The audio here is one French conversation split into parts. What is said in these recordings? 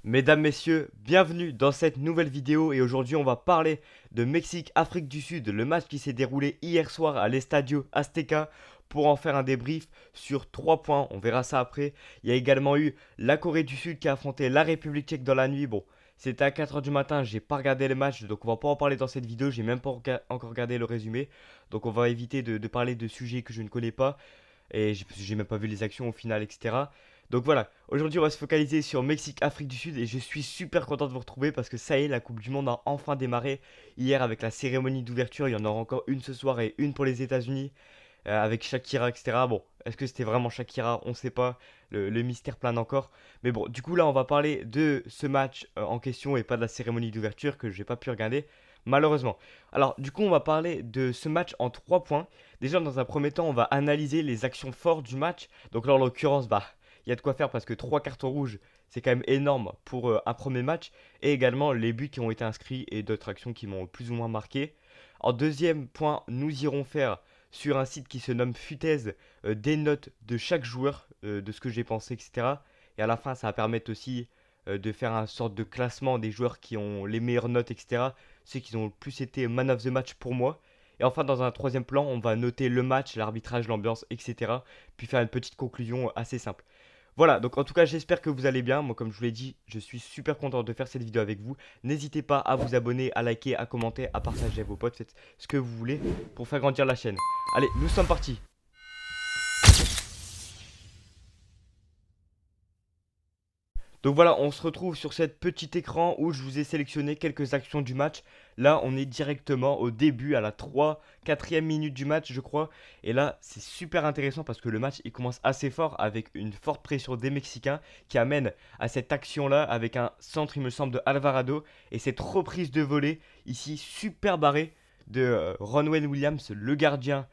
Mesdames, messieurs, bienvenue dans cette nouvelle vidéo et aujourd'hui on va parler de Mexique-Afrique du Sud, le match qui s'est déroulé hier soir à l'Estadio Azteca pour en faire un débrief sur 3 points, on verra ça après. Il y a également eu la Corée du Sud qui a affronté la République tchèque dans la nuit. Bon, c'était à 4h du matin, j'ai pas regardé les matchs donc on va pas en parler dans cette vidéo, j'ai même pas encore regardé le résumé. Donc on va éviter de parler de sujets que je ne connais pas et j'ai même pas vu les actions au final, etc. Donc voilà, aujourd'hui on va se focaliser sur Mexique-Afrique du Sud et je suis super content de vous retrouver parce que ça y est, la Coupe du Monde a enfin démarré. Hier avec la cérémonie d'ouverture, il y en aura encore une ce soir et une pour les États-Unis avec Shakira, etc. Bon, est-ce que c'était vraiment Shakira? On sait pas, le mystère plane encore. Mais bon, du coup là on va parler de ce match en question et pas de la cérémonie d'ouverture que j'ai pas pu regarder. Malheureusement. Alors, du coup, on va parler de ce match en 3 points. Déjà, dans un premier temps, on va analyser les actions fortes du match. Donc là, en l'occurrence, bah, il y a de quoi faire parce que 3 cartons rouges, c'est quand même énorme pour un premier match. Et également les buts qui ont été inscrits et d'autres actions qui m'ont plus ou moins marqué. En deuxième point, nous irons faire sur un site qui se nomme Futez des notes de chaque joueur, de ce que j'ai pensé, etc. Et à la fin, ça va permettre aussi de faire un sorte de classement des joueurs qui ont les meilleures notes, etc. Ceux qui ont le plus été man of the match pour moi. Et enfin, dans un troisième plan, on va noter le match, l'arbitrage, l'ambiance, etc. Puis faire une petite conclusion assez simple. Voilà, donc en tout cas, j'espère que vous allez bien. Moi, comme je vous l'ai dit, je suis super content de faire cette vidéo avec vous. N'hésitez pas à vous abonner, à liker, à commenter, à partager à vos potes. Faites ce que vous voulez pour faire grandir la chaîne. Allez, nous sommes partis. Donc voilà, on se retrouve sur cet petit écran où je vous ai sélectionné quelques actions du match. Là, on est directement au début, à la 3, 4e minute du match, je crois. Et là, c'est super intéressant parce que le match, il commence assez fort avec une forte pression des Mexicains qui amène à cette action-là avec un centre, il me semble, de Alvarado. Et cette reprise de volée, ici, super barrée de Ronwen Williams, le gardien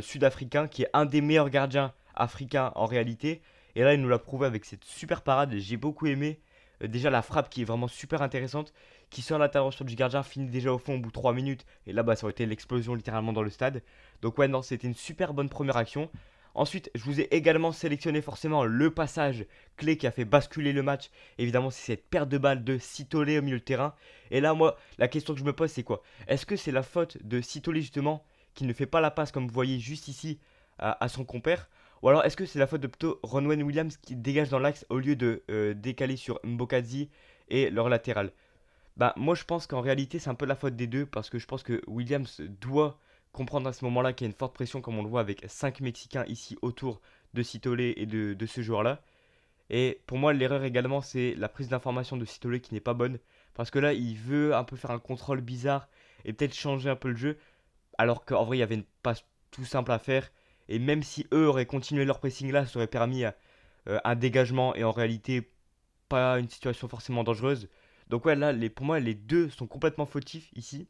sud-africain, qui est un des meilleurs gardiens africains en réalité. Et là, il nous l'a prouvé avec cette super parade. J'ai beaucoup aimé. Déjà, la frappe qui est vraiment super intéressante. Qui sort l'intervention du gardien, finit déjà au fond au bout de 3 minutes. Et là, bah, ça aurait été l'explosion littéralement dans le stade. Donc, ouais, non, c'était une super bonne première action. Ensuite, je vous ai également sélectionné forcément le passage clé qui a fait basculer le match. Évidemment, c'est cette perte de balle de Sitolé au milieu de terrain. Et là, moi, la question que je me pose, c'est quoi? Est-ce que c'est la faute de Sitolé justement qui ne fait pas la passe comme vous voyez juste ici à son compère? Ou alors est-ce que c'est la faute de plutôt Ronwen Williams qui dégage dans l'axe au lieu de décaler sur Mbokazi et leur latéral? Bah moi je pense qu'en réalité c'est un peu la faute des deux parce que je pense que Williams doit comprendre à ce moment-là qu'il y a une forte pression comme on le voit avec 5 Mexicains ici autour de Sitolé et de ce joueur-là. Et pour moi l'erreur également c'est la prise d'information de Sitolé qui n'est pas bonne parce que là il veut un peu faire un contrôle bizarre et peut-être changer un peu le jeu alors qu'en vrai il y avait une passe tout simple à faire. Et même si eux auraient continué leur pressing là, ça aurait permis un dégagement et en réalité pas une situation forcément dangereuse. Donc ouais, là, pour moi, les deux sont complètement fautifs ici.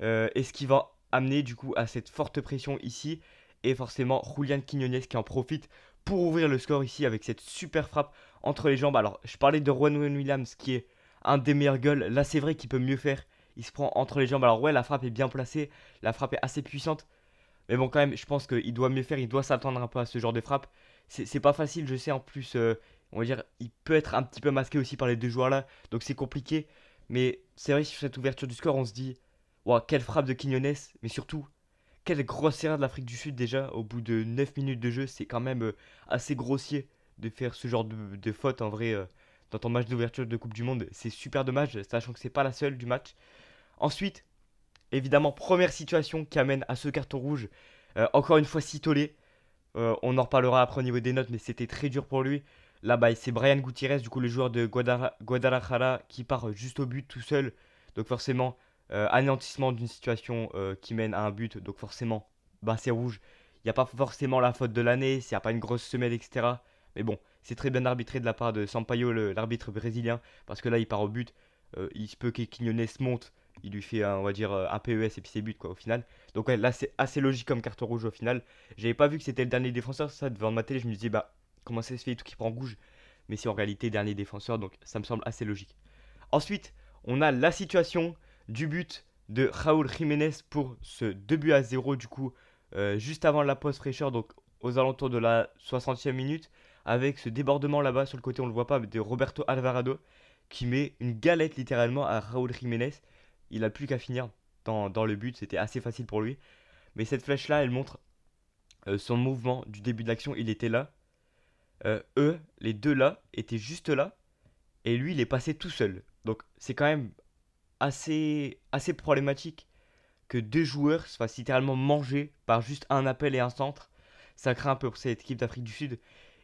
Et ce qui va amener du coup à cette forte pression ici. Et forcément, Julian Quiñones qui en profite pour ouvrir le score ici avec cette super frappe entre les jambes. Alors, je parlais de Juan Williams qui est un des meilleurs goals. Là, c'est vrai qu'il peut mieux faire. Il se prend entre les jambes. Alors ouais, la frappe est bien placée. La frappe est assez puissante. Mais bon, quand même, je pense qu'il doit mieux faire, il doit s'attendre un peu à ce genre de frappe. C'est pas facile, je sais, en plus, on va dire, il peut être un petit peu masqué aussi par les deux joueurs là, donc c'est compliqué. Mais c'est vrai, sur cette ouverture du score, on se dit, wow, quelle frappe de Quinones, mais surtout, quelle grosse erreur de l'Afrique du Sud déjà, au bout de 9 minutes de jeu, c'est quand même assez grossier de faire ce genre de faute en vrai dans ton match d'ouverture de Coupe du Monde. C'est super dommage, sachant que c'est pas la seule du match. Ensuite, évidemment, première situation qui amène à ce carton rouge. Encore une fois, Sitolé. On en reparlera après au niveau des notes, mais c'était très dur pour lui. Là, bah, c'est Brian Gutiérrez, du coup, le joueur de Guadalajara, qui part juste au but tout seul. Donc, forcément, anéantissement d'une situation qui mène à un but. Donc, forcément, bah, c'est rouge. Il n'y a pas forcément la faute de l'année, s'il n'y a pas une grosse semaine, etc. Mais bon, c'est très bien arbitré de la part de Sampaio, l'arbitre brésilien, parce que là, il part au but. Il se peut que Quinones monte, il lui fait, on va dire, un PES et puis c'est but, quoi, au final. Donc, ouais, là, c'est assez logique comme carton rouge au final. J'avais pas vu que c'était le dernier défenseur, ça, devant ma télé, je me disais, bah, comment ça se fait tout qui prend rouge? Mais c'est en réalité dernier défenseur, donc ça me semble assez logique. Ensuite, on a la situation du but de Raúl Jiménez pour ce 2 buts à 0 du coup, juste avant la pause fraîcheur, donc aux alentours de la 60e minute. avec ce débordement là-bas sur le côté, on le voit pas, de Roberto Alvarado qui met une galette littéralement à Raúl Jiménez. Il a plus qu'à finir dans le but, c'était assez facile pour lui. Mais cette flèche-là, elle montre son mouvement du début de l'action, il était là. Eux, les deux là, étaient juste là. Et lui, il est passé tout seul. Donc c'est quand même assez problématique que deux joueurs se fassent littéralement manger par juste un appel et un centre. Ça craint un peu pour cette équipe d'Afrique du Sud.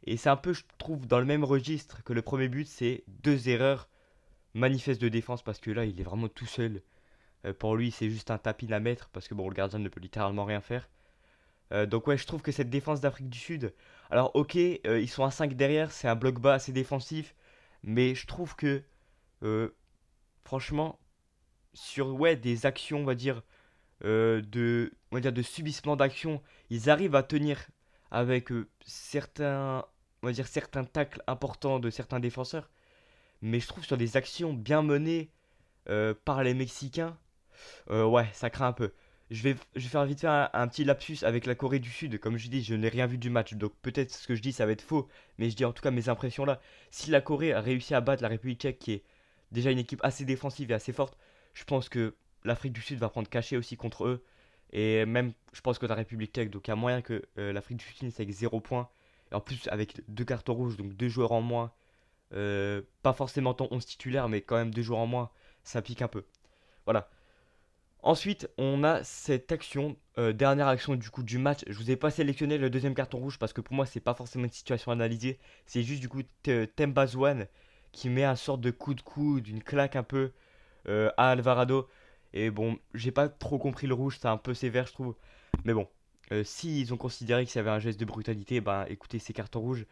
Et c'est un peu, je trouve, dans le même registre que le premier but, c'est deux erreurs manifestes de défense parce que là, il est vraiment tout seul. Pour lui, c'est juste un tapis à mettre parce que bon, le gardien ne peut littéralement rien faire. Donc ouais, je trouve que cette défense d'Afrique du Sud, alors ok, ils sont à 5 derrière, c'est un bloc bas assez défensif, mais je trouve que euh, franchement, sur ouais, des actions, on va dire de subissement d'action, ils arrivent à tenir avec certains tacles importants de certains défenseurs. Mais je trouve sur des actions bien menées par les Mexicains, ouais, ça craint un peu. Je vais faire vite fait un petit lapsus avec la Corée du Sud. Comme je dis, je n'ai rien vu du match, donc peut-être ce que je dis ça va être faux, mais je dis en tout cas mes impressions là. Si la Corée a réussi à battre la République tchèque, qui est déjà une équipe assez défensive et assez forte, je pense que l'Afrique du Sud va prendre cachet aussi contre eux. Et même, je pense que la République tchèque, donc il y a moyen que l'Afrique du Sud finisse avec 0 points. Et en plus, avec deux cartons rouges, donc deux joueurs en moins, pas forcément ton 11 titulaire, mais quand même deux joueurs en moins, ça pique un peu. Voilà. Ensuite, on a cette action, dernière action du coup du match. Je vous ai pas sélectionné le deuxième carton rouge parce que pour moi, c'est pas forcément une situation analysée. C'est juste du coup Temba Zouane qui met un sorte de coup de coude, une claque un peu à Alvarado. Et bon, j'ai pas trop compris le rouge, c'est un peu sévère, je trouve. Mais bon, si ils ont considéré que ça avait un geste de brutalité, bah écoutez, c'est carton rouge.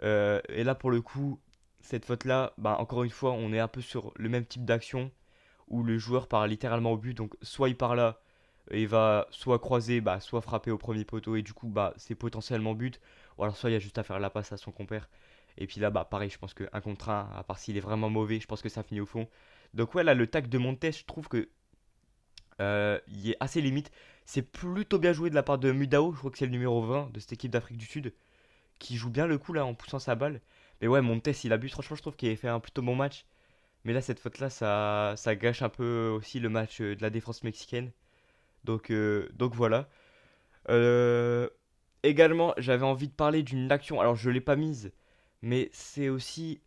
Et là, pour le coup, cette faute-là, bah encore une fois, on est un peu sur le même type d'action où le joueur part littéralement au but. Donc soit il part là et il va soit croiser, bah, soit frapper au premier poteau et du coup bah c'est potentiellement but. Ou alors soit il y a juste à faire la passe à son compère. Et puis là bah pareil, je pense que un contre un, à part s'il est vraiment mauvais, je pense que ça finit au fond. Donc ouais là le tac de Montes, je trouve que il est assez limite. C'est plutôt bien joué de la part de Mudao, je crois que c'est le numéro 20 de cette équipe d'Afrique du Sud, qui joue bien le coup là en poussant sa balle. Mais ouais, Montes il abuse, franchement je trouve qu'il a fait un plutôt bon match. Mais là, cette faute-là, ça gâche un peu aussi le match de la défense mexicaine. Donc voilà. Euh, Également, j'avais envie de parler d'une action. Alors, je ne l'ai pas mise, mais c'est aussi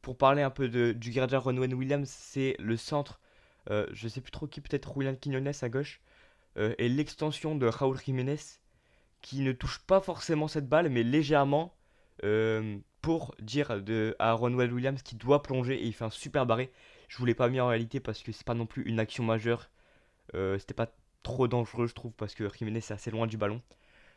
pour parler un peu du gardien Ronwen Williams. C'est le centre. Je sais plus trop qui, peut-être Julian Quinones à gauche. Et l'extension de Raúl Jiménez qui ne touche pas forcément cette balle, mais légèrement, pour dire à Ronwell Williams qu'il doit plonger et il fait un super barré. Je ne vous l'ai pas mis en réalité parce que c'est pas non plus une action majeure. C'était pas trop dangereux, je trouve, parce que Jiménez est assez loin du ballon.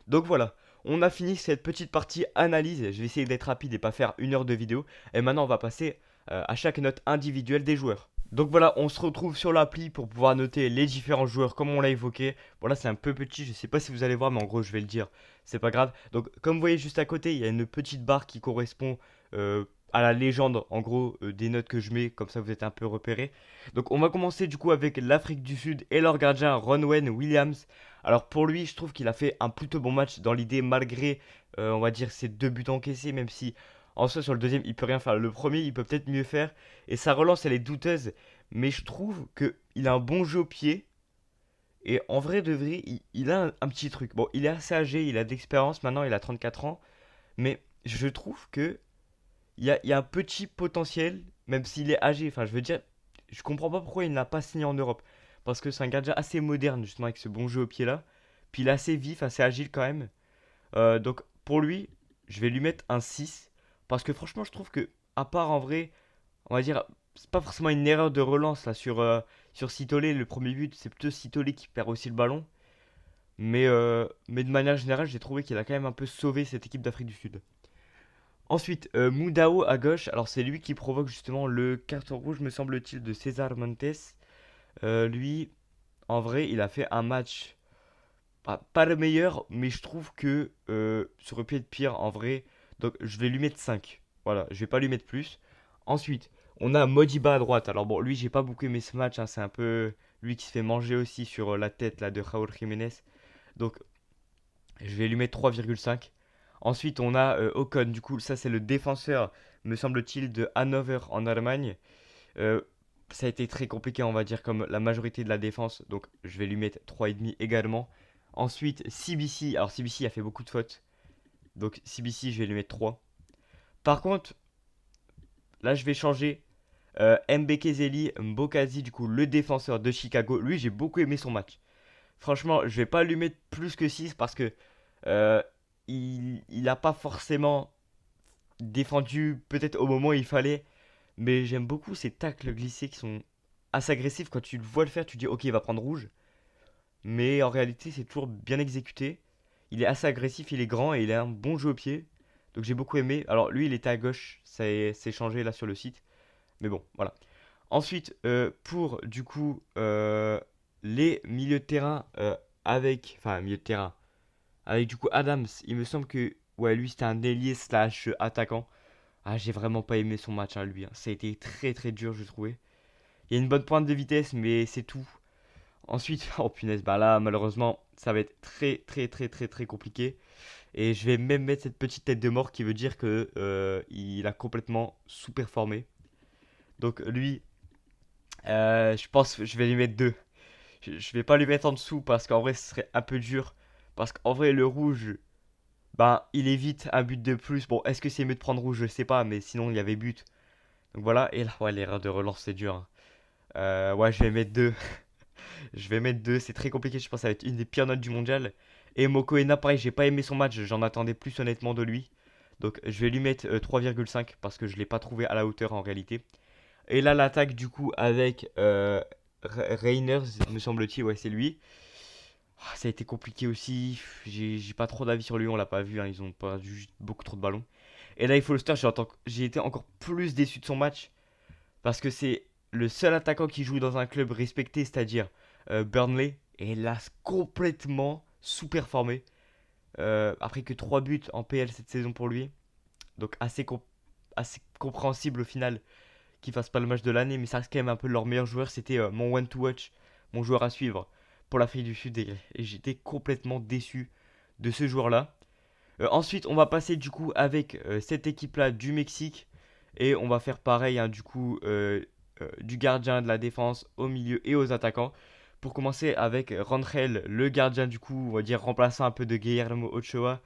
Donc voilà, on a fini cette petite partie analyse. Je vais essayer d'être rapide et pas faire 1 heure de vidéo. Et maintenant, on va passer à chaque note individuelle des joueurs. Donc voilà, on se retrouve sur l'appli pour pouvoir noter les différents joueurs comme on l'a évoqué. Bon là c'est un peu petit, je sais pas si vous allez voir mais en gros je vais le dire, c'est pas grave. Donc comme vous voyez juste à côté, il y a une petite barre qui correspond à la légende en gros des notes que je mets, comme ça vous êtes un peu repérés. Donc on va commencer du coup avec l'Afrique du Sud et leur gardien Ronwen Williams. Alors pour lui je trouve qu'il a fait un plutôt bon match dans l'idée malgré on va dire ses deux buts encaissés, même si en soi sur le deuxième il peut rien faire. Le premier il peut peut-être mieux faire et sa relance elle est douteuse. Mais je trouve qu'il a un bon jeu au pied. Et en vrai de vrai, il a un petit truc. Bon, il est assez âgé, il a de l'expérience maintenant, il a 34 ans. Mais je trouve que il y a un petit potentiel, même s'il est âgé. Enfin, je veux dire, je comprends pas pourquoi il n'a pas signé en Europe. Parce que c'est un gardien assez moderne, justement, avec ce bon jeu au pied là. Puis il est assez vif, assez agile quand même. Donc pour lui, je vais lui mettre un 6. Parce que franchement, je trouve que, à part en vrai, on va dire, c'est pas forcément une erreur de relance là sur Sitolé, le premier but, c'est plutôt Sitolé qui perd aussi le ballon. Mais de manière générale, j'ai trouvé qu'il a quand même un peu sauvé cette équipe d'Afrique du Sud. Ensuite, Moudao à gauche, alors c'est lui qui provoque justement le carton rouge, me semble-t-il, de César Montes. Lui, en vrai, il a fait un match pas le meilleur, mais je trouve que sur le pied de pire, en vrai, donc je vais lui mettre 5. Voilà, je vais pas lui mettre plus. Ensuite, on a Modiba à droite. Alors bon, lui, j'ai pas beaucoup aimé ce match, hein, c'est un peu lui qui se fait manger aussi sur la tête là, de Raúl Jiménez. Donc, je vais lui mettre 3,5. Ensuite, on a Ocon, du coup, ça c'est le défenseur, me semble-t-il, de Hannover en Allemagne. Euh, Ça a été très compliqué, on va dire, comme la majorité de la défense, donc je vais lui mettre 3,5 également. Ensuite, CBC, alors CBC a fait beaucoup de fautes, donc CBC, je vais lui mettre 3. Par contre, là je vais changer. Mbekezeli Mbokazi, du coup, le défenseur de Chicago, lui j'ai beaucoup aimé son match. Franchement, je vais pas lui mettre plus que 6 parce que euh, il a pas forcément défendu peut-être au moment où il fallait, mais j'aime beaucoup ces tacles glissés qui sont assez agressifs. Quand tu le vois le faire, tu dis ok, il va prendre rouge, mais en réalité, c'est toujours bien exécuté. Il est assez agressif, il est grand et il a un bon jeu au pied. Donc j'ai beaucoup aimé. Alors lui, il était à gauche, c'est changé là sur le site. Mais bon, voilà. Ensuite, pour du coup les milieux de terrain enfin milieu de terrain, avec du coup Adams, il me semble que ouais lui c'était un ailier slash attaquant. Ah j'ai vraiment pas aimé son match hein, lui, hein. Ça a été très très dur je trouvais. Il y a une bonne pointe de vitesse mais c'est tout. Ensuite, oh punaise, bah là malheureusement ça va être très très très très très compliqué. Et je vais même mettre cette petite tête de mort qui veut dire que il a complètement sous-performé. Donc lui, je pense que je vais lui mettre 2. Je vais pas lui mettre en dessous parce qu'en vrai ce serait un peu dur. Parce qu'en vrai le rouge, ben il évite un but de plus. Bon, est-ce que c'est mieux de prendre rouge? Je sais pas, mais sinon il y avait but. Donc voilà, et là, ouais, l'erreur de relance c'est dur, hein. Ouais, je vais mettre 2. Je vais mettre 2, c'est très compliqué, je pense que ça va être une des pires notes du mondial. Et Mokoena, pareil, j'ai pas aimé son match, j'en attendais plus honnêtement de lui. Donc je vais lui mettre 3,5 parce que je l'ai pas trouvé à la hauteur en réalité. Et là, l'attaque du coup avec Reiners, me semble-t-il, ouais, c'est lui. Ah, ça a été compliqué aussi. J'ai pas trop d'avis sur lui, on l'a pas vu, hein, ils ont pas eu beaucoup trop de ballons. Et là, il faut le star, j'ai été encore plus déçu de son match parce que c'est le seul attaquant qui joue dans un club respecté, c'est-à-dire Burnley. Et là, complètement sous-performé. Après que 3 buts en PL cette saison pour lui. Donc assez compréhensible au final qu'ils fassent pas le match de l'année, mais ça reste quand même un peu leur meilleur joueur. C'était mon one to watch, mon joueur à suivre pour l'Afrique du Sud, et j'étais complètement déçu de ce joueur-là. Ensuite, on va passer du coup avec cette équipe-là du Mexique, et on va faire pareil, hein, du coup, du gardien, de la défense, au milieu et aux attaquants. Pour commencer avec Rangel, le gardien du coup, on va dire remplaçant un peu de Guillermo Ochoa.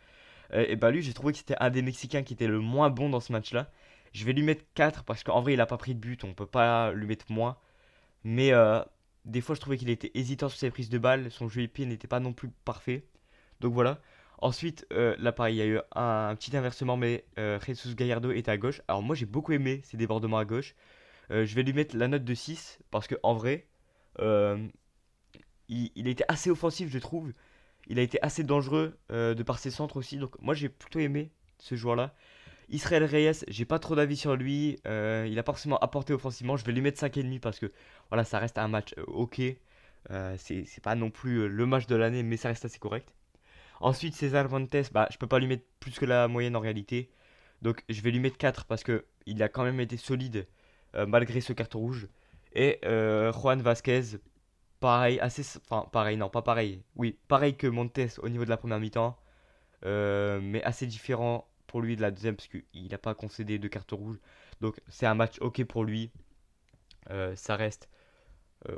Et bah lui, j'ai trouvé que c'était un des Mexicains qui était le moins bon dans ce match-là. Je vais lui mettre 4 parce qu'en vrai, il a pas pris de but, on peut pas lui mettre moins. Mais des fois, je trouvais qu'il était hésitant sur ses prises de balles, son jeu épais n'était pas non plus parfait. Donc voilà. Ensuite, là pareil, il y a eu un petit inversement, mais Jesus Gallardo était à gauche. Alors moi, j'ai beaucoup aimé ses débordements à gauche. Je vais lui mettre la note de 6 parce qu'en vrai, euh, il était assez offensif, je trouve. Il a été assez dangereux de par ses centres aussi. Donc moi, j'ai plutôt aimé ce joueur-là. Israël Reyes, j'ai pas trop d'avis sur lui. Il a pas forcément apporté offensivement. Je vais lui mettre 5,5 parce que voilà, ça reste un match ok. C'est pas non plus le match de l'année, mais ça reste assez correct. Ensuite, César Montes, bah, je peux pas lui mettre plus que la moyenne en réalité. Donc je vais lui mettre 4 parce que il a quand même été solide malgré ce carton rouge. Et Juan Vasquez, pareil, enfin pareil, non, pas pareil. Oui, pareil que Montes au niveau de la première mi-temps, mais assez différent pour lui de la deuxième parce qu'il n'a pas concédé de carton rouge. Donc c'est un match ok pour lui. Ça reste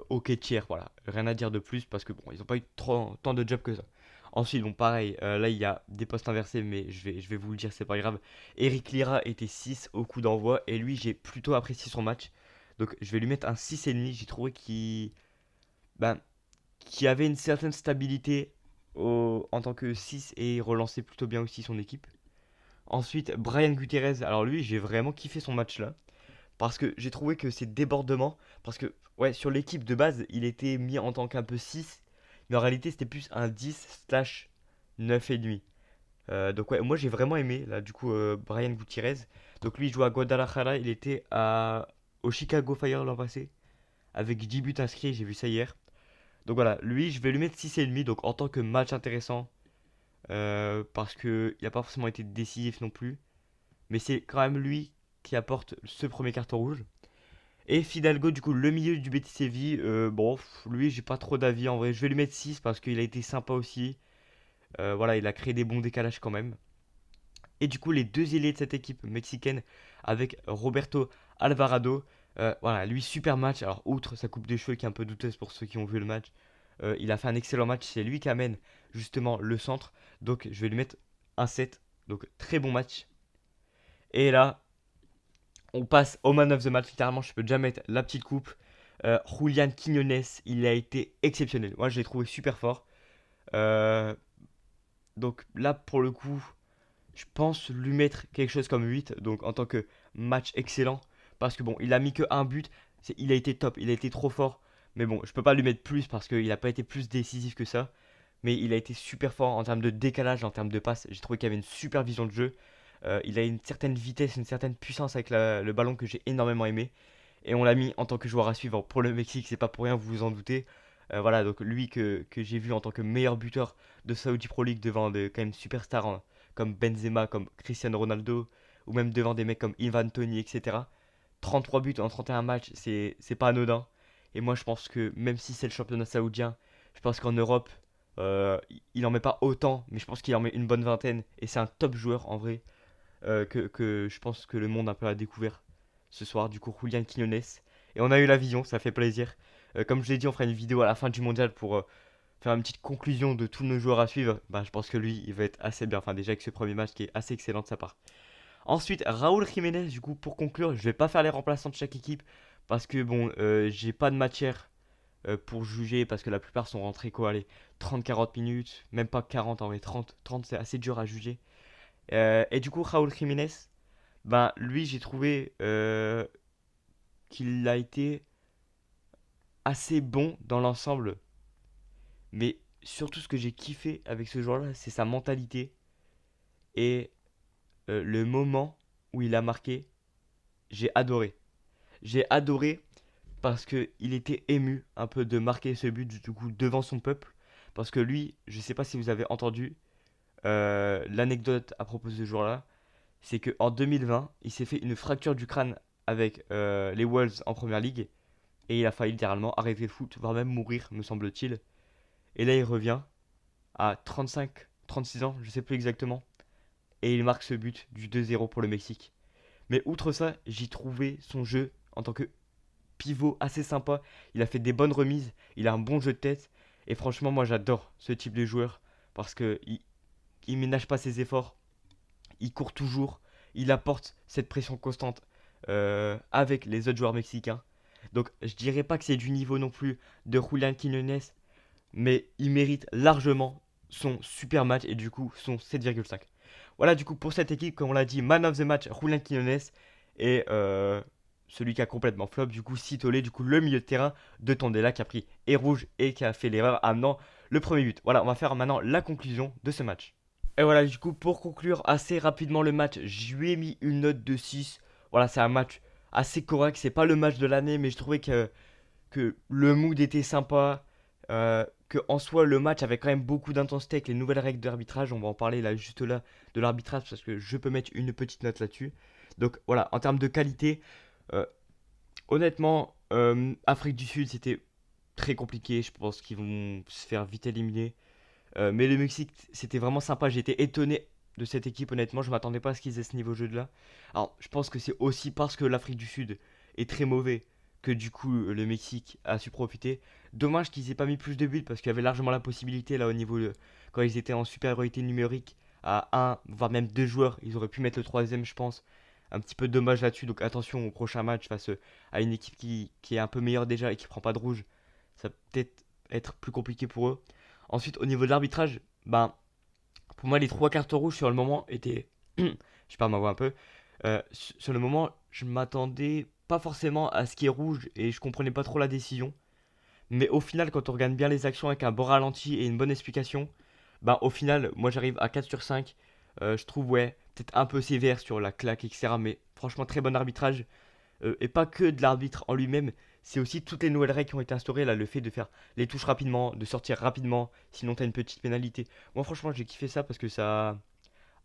ok tiers, voilà. Rien à dire de plus parce que bon, ils n'ont pas eu tant de jobs que ça. Ensuite, bon, pareil, là il y a des postes inversés, mais je vais vous le dire, c'est pas grave. Eric Lira était 6 au coup d'envoi et lui, j'ai plutôt apprécié son match. Donc je vais lui mettre un 6,5. J'ai trouvé ben, qu'il avait une certaine stabilité en tant que 6 et il relançait plutôt bien aussi son équipe. Ensuite, Brian Gutierrez, alors lui, j'ai vraiment kiffé son match là. Parce que j'ai trouvé que ses débordements, parce que ouais, sur l'équipe de base, il était mis en tant qu'un peu 6 mais en réalité, c'était plus un 10 slash 9,5. Donc ouais, moi j'ai vraiment aimé, là, du coup, Brian Gutierrez. Donc lui, il joue à Guadalajara, il était au Chicago Fire l'an passé, avec 10 buts inscrits, j'ai vu ça hier. Donc voilà, lui, je vais lui mettre 6,5, donc en tant que match intéressant, parce qu'il n'a pas forcément été décisif non plus. Mais c'est quand même lui qui apporte ce premier carton rouge. Et Fidalgo, du coup, le milieu du Betis Séville, bon, lui, j'ai pas trop d'avis en vrai. Je vais lui mettre 6 parce qu'il a été sympa aussi. Voilà, il a créé des bons décalages quand même. Et du coup, les deux ailiers de cette équipe mexicaine avec Roberto Alvarado, voilà, lui, super match. Alors, outre sa coupe de cheveux qui est un peu douteuse pour ceux qui ont vu le match, il a fait un excellent match. C'est lui qui amène justement le centre. Donc, je vais lui mettre un 7. Donc, très bon match. Et là, on passe au man of the match. Littéralement, je peux déjà mettre la petite coupe. Julian Quiñones, il a été exceptionnel. Moi, je l'ai trouvé super fort. Euh, donc là, pour le coup, je pense lui mettre quelque chose comme 8. Donc en tant que match excellent. Parce que bon, il a mis que un but. Il a été top, il a été trop fort. Mais bon, je peux pas lui mettre plus parce qu'il n'a pas été plus décisif que ça. Mais il a été super fort en termes de décalage, en termes de passe. J'ai trouvé qu'il avait une super vision de jeu. Il a une certaine vitesse, une certaine puissance avec le ballon que j'ai énormément aimé. Et on l'a mis en tant que joueur à suivre pour le Mexique, c'est pas pour rien, vous vous en doutez. Voilà, donc lui que j'ai vu en tant que meilleur buteur de Saudi Pro League devant des quand même superstars comme Benzema, comme Cristiano Ronaldo, ou même devant des mecs comme Ivan Toney, etc. 33 buts en 31 matchs, c'est pas anodin. Et moi je pense que même si c'est le championnat saoudien, je pense qu'en Europe, il en met pas autant, mais je pense qu'il en met une bonne vingtaine. Et c'est un top joueur en vrai, que je pense que le monde un peu a découvert ce soir, du coup Julian Quinones. Et on a eu la vision, ça fait plaisir. Comme je l'ai dit, on fera une vidéo à la fin du mondial pour faire une petite conclusion de tous nos joueurs à suivre. Bah, je pense que lui, il va être assez bien. Enfin, déjà avec ce premier match qui est assez excellent de sa part. Ensuite, Raúl Jiménez, du coup, pour conclure, je vais pas faire les remplaçants de chaque équipe parce que bon, j'ai pas de matière pour juger parce que la plupart sont rentrés quoi, allez, 30-40 minutes, même pas 40 en vrai, 30 c'est assez dur à juger. Et du coup, Raúl Jiménez, ben lui, j'ai trouvé qu'il a été assez bon dans l'ensemble. Mais surtout, ce que j'ai kiffé avec ce joueur-là, c'est sa mentalité et le moment où il a marqué. J'ai adoré. J'ai adoré parce que il était ému un peu de marquer ce but du coup devant son peuple. Parce que lui, je sais pas si vous avez entendu l'anecdote à propos de ce joueur-là, c'est qu'en 2020, il s'est fait une fracture du crâne avec les Wolves en première ligue et il a failli littéralement arrêter le foot, voire même mourir, me semble-t-il. Et là, il revient à 35, 36 ans, je sais plus exactement, et il marque ce but du 2-0 pour le Mexique. Mais outre ça, j'y trouvais son jeu en tant que pivot assez sympa. Il a fait des bonnes remises, il a un bon jeu de tête, et franchement, moi j'adore ce type de joueur parce que il ménage pas ses efforts, il court toujours, il apporte cette pression constante avec les autres joueurs mexicains. Donc je dirais pas que c'est du niveau non plus de Julian Quinones, mais il mérite largement son super match et du coup son 7,5. Voilà du coup pour cette équipe, comme on l'a dit, man of the match, Julian Quinones et celui qui a complètement flop, du coup Citolé, du coup le milieu de terrain de Tondela qui a pris et rouge et qui a fait l'erreur amenant le premier but. Voilà, on va faire maintenant la conclusion de ce match. Et voilà, du coup, pour conclure assez rapidement le match, je lui ai mis une note de 6. Voilà, c'est un match assez correct. C'est pas le match de l'année, mais je trouvais que le mood était sympa. Que en soi, le match avait quand même beaucoup d'intensité avec les nouvelles règles d'arbitrage. On va en parler là, juste là, de l'arbitrage, parce que je peux mettre une petite note là-dessus. Donc voilà, en termes de qualité, euh, honnêtement, Afrique du Sud, c'était très compliqué. Je pense qu'ils vont se faire vite éliminer. Mais le Mexique, c'était vraiment sympa. J'étais étonné de cette équipe, honnêtement. Je m'attendais pas à ce qu'ils aient ce niveau de jeu-là. Alors, je pense que c'est aussi parce que l'Afrique du Sud est très mauvais que du coup le Mexique a su profiter. Dommage qu'ils aient pas mis plus de buts parce qu'il y avait largement la possibilité là au niveau quand ils étaient en supériorité numérique à un voire même deux joueurs. Ils auraient pu mettre le troisième, je pense. Un petit peu dommage là-dessus. Donc attention au prochain match face à une équipe qui est un peu meilleure déjà et qui prend pas de rouge. Ça va peut-être être plus compliqué pour eux. Ensuite, au niveau de l'arbitrage, ben, pour moi, les trois cartes rouges sur le moment étaient. Je perds ma voix un peu. Sur le moment, je m'attendais pas forcément à ce qui est rouge et je comprenais pas trop la décision. Mais au final, quand on regarde bien les actions avec un bon ralenti et une bonne explication, ben, au final, moi j'arrive à 4 sur 5. Je trouve, ouais, peut-être un peu sévère sur la claque, etc. Mais franchement, très bon arbitrage. Et pas que de l'arbitre en lui-même, c'est aussi toutes les nouvelles règles qui ont été instaurées, là, le fait de faire les touches rapidement, de sortir rapidement, sinon t'as une petite pénalité. Moi franchement j'ai kiffé ça parce que ça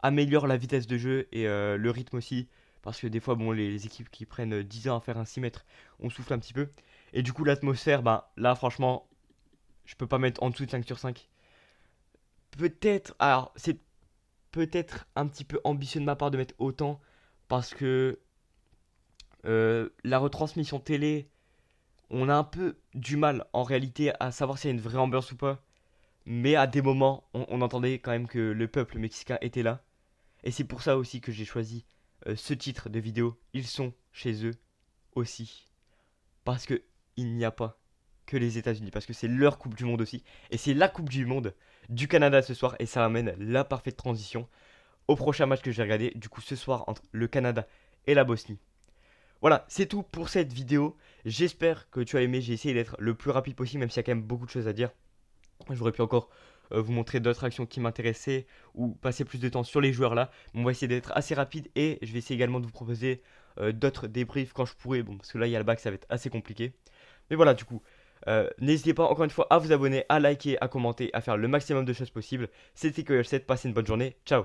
améliore la vitesse de jeu et le rythme aussi, parce que des fois bon les équipes qui prennent 10 ans à faire un 6 mètres, on souffle un petit peu. Et du coup l'atmosphère, bah là franchement, je peux pas mettre en dessous de 5 sur 5. Peut-être, alors c'est peut-être un petit peu ambitieux de ma part de mettre autant parce que la retransmission télé, on a un peu du mal en réalité à savoir s'il y a une vraie ambiance ou pas. Mais à des moments, on entendait quand même que le peuple mexicain était là. Et c'est pour ça aussi que j'ai choisi ce titre de vidéo. Ils sont chez eux aussi. Parce que il n'y a pas que les États-Unis. Parce que c'est leur Coupe du Monde aussi. Et c'est la Coupe du Monde du Canada ce soir. Et ça amène la parfaite transition au prochain match que j'ai regardé. Du coup, ce soir entre le Canada et la Bosnie. Voilà, c'est tout pour cette vidéo. J'espère que tu as aimé. J'ai essayé d'être le plus rapide possible, même s'il y a quand même beaucoup de choses à dire. J'aurais pu encore vous montrer d'autres actions qui m'intéressaient ou passer plus de temps sur les joueurs là. On va essayer d'être assez rapide et je vais essayer également de vous proposer d'autres débriefs quand je pourrai. Bon, parce que là, il y a le bac, ça va être assez compliqué. Mais voilà, du coup, n'hésitez pas encore une fois à vous abonner, à liker, à commenter, à faire le maximum de choses possibles. C'était Coyote7, passez une bonne journée. Ciao!